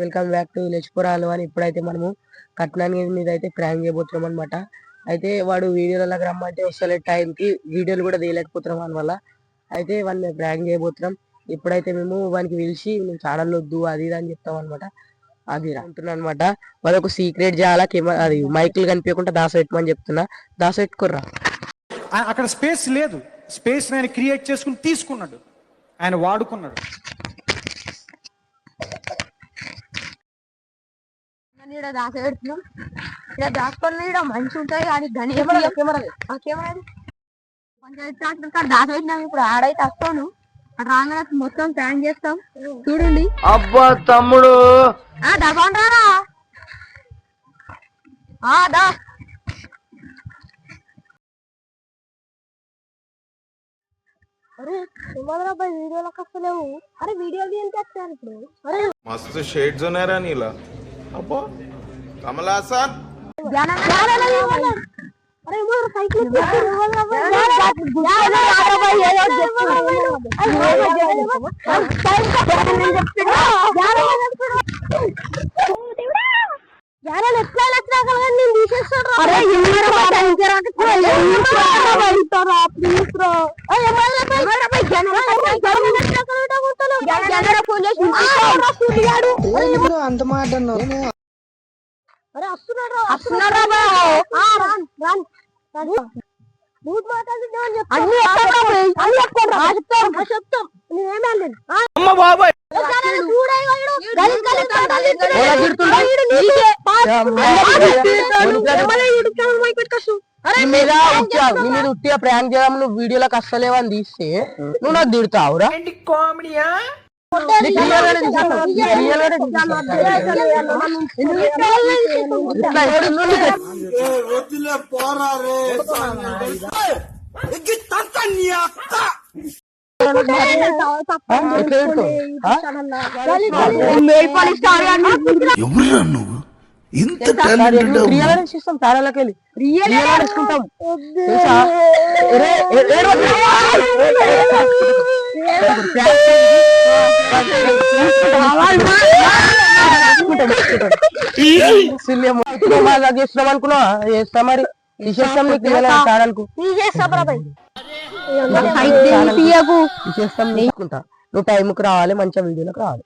Welcome back to village పురాలు అని. ఇప్పుడైతే మనము కట్నాన్ని మీద అయితే ప్రాంక్ చేయబోతున్నాం అనమాట. అయితే వాడు వీడియోలకు రమ్మంటే వస్తలే టైంకి వీడియోలు కూడా తీయలేకపోతున్నాం అని వల్ల అయితే వాడిని ప్రాంక్ చేయబోతున్నాం. ఇప్పుడైతే మేము వానికి పిలిచి నువ్వు ఛానల్ వద్దు అది ఇది అని చెప్తాం అనమాట. అది అంటున్నా అనమాట. వాడు ఒక సీక్రెట్ చేయాలా అది మైకులు కనిపించకుండా దాసపెట్టమని చెప్తున్నా. దాసపెట్టుకోర్రా. అక్కడ స్పేస్ లేదు, స్పేస్ ఆయన క్రియేట్ చేసుకుని తీసుకున్నాడు, ఆయన వాడుకున్నాడు. దాసపెడుతున్నాం ఇక్కడ దాచుకొని మంచి ఉంటాయి కానీ పంచాయతీ కాడ దాసపెట్టినాం. ఇప్పుడు ఆడైతే వస్తాను రాగానే మొత్తం ప్లాన్ చేస్తాం చూడండి. అబ్బా తమ్ముడు డబాన్ రారా దా అరే సుమారాబాయ్ వీడియోలకు వస్తలేవు. అరే వీడియోలు ఏం చేస్తారు ఇప్పుడు? అరే मस्त शेड जो नाही राणीला अप्पा कमला असा अरे मोर साइकिल అంత మాట ఉట్టిగా ప్రాంక్ చేయడం నువ్వు వీడియోలకు అస్సలేవని తీస్తే నువ్వు నాకు తిడతావురా. కామెడీయా ఎవరురా నువ్వు? ఇంత ఇస్తాం తారాలకి వెళ్ళి తీసుకుంటాం. చేస్తున్నాం అనుకున్నా చేస్తా మరి తీసేస్తాం. నీకు ఛానల్ కు తీసేస్తాం తీసుకుంటా. నువ్వు టైంకి రావాలి, మంచిగా వీడియోలకు రావాలి.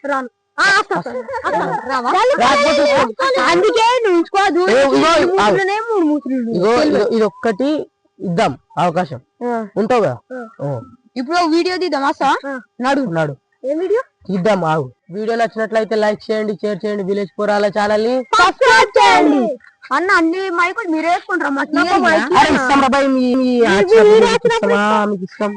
ఇది ఒక్కటి ఇద్దాం అవకాశం ఉంటావు కదా. ఇప్పుడు వీడియో తీద్దామా? నడు నడు ఏ వీడియో ఇద్దాం. ఆగు. వీడియో నచ్చినట్లయితే లైక్ చేయండి, షేర్ చేయండి, విలేజ్ పురాల ఛానల్ ని సబ్స్క్రైబ్ చేయండి. అన్న అన్ని మైకులు మీరు వేసుకుంటారా? ఇష్టం.